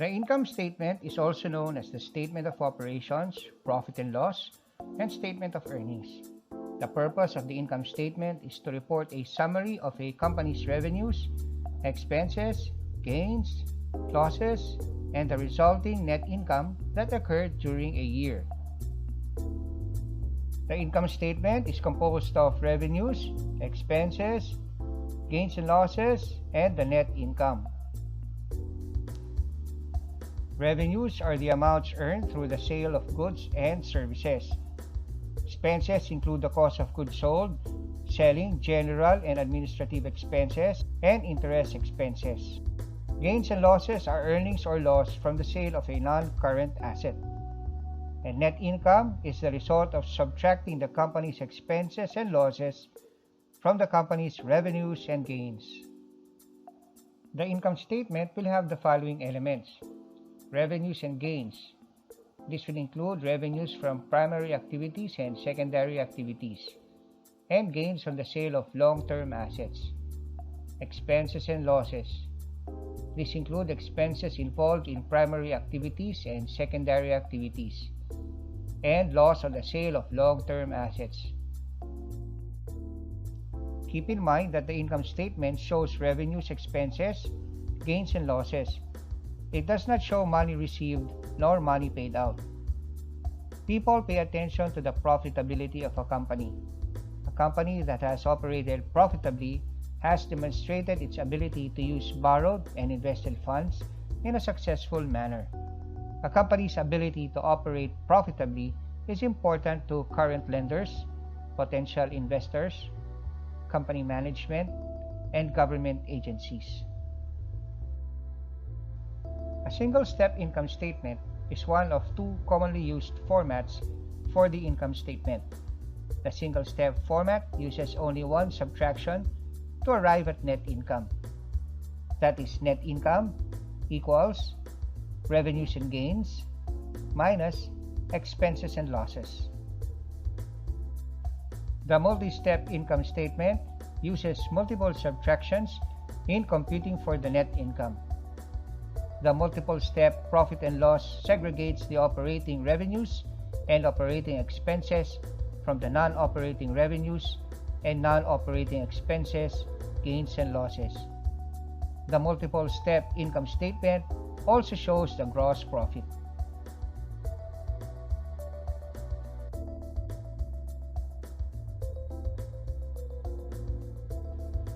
The income statement is also known as the Statement of Operations, Profit and Loss, and Statement of Earnings. The purpose of the income statement is to report a summary of a company's revenues, expenses, gains, losses, and the resulting net income that occurred during a year. The income statement is composed of revenues, expenses, gains and losses, and the net income. Revenues are the amounts earned through the sale of goods and services. Expenses include the cost of goods sold, selling, general and administrative expenses, and interest expenses. Gains and losses are earnings or loss from the sale of a non-current asset. And net income is the result of subtracting the company's expenses and losses from the company's revenues and gains. The income statement will have the following elements: revenues and gains. This will include revenues from primary activities and secondary activities, and gains from the sale of long-term assets. Expenses and losses. These include expenses involved in primary activities and secondary activities, and loss on the sale of long-term assets. Keep in mind that the income statement shows revenues, expenses, gains, and losses. It does not show money received nor money paid out. People pay attention to the profitability of a company. A company that has operated profitably has demonstrated its ability to use borrowed and invested funds in a successful manner. A company's ability to operate profitably is important to current lenders, potential investors, company management, and government agencies. A single-step income statement is one of two commonly used formats for the income statement. The single-step format uses only one subtraction to arrive at net income. That is, net income equals revenues and gains minus expenses and losses. The multi-step income statement uses multiple subtractions in computing for the net income. The multiple-step profit and loss segregates the operating revenues and operating expenses from the non-operating revenues and non-operating expenses, gains, and losses. The multiple-step income statement also shows the gross profit.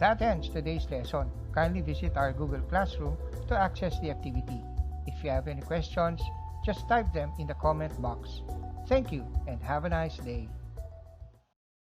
That ends today's lesson. Kindly visit our Google Classroom to access the activity. If you have any questions, just type them in the comment box. Thank you and have a nice day.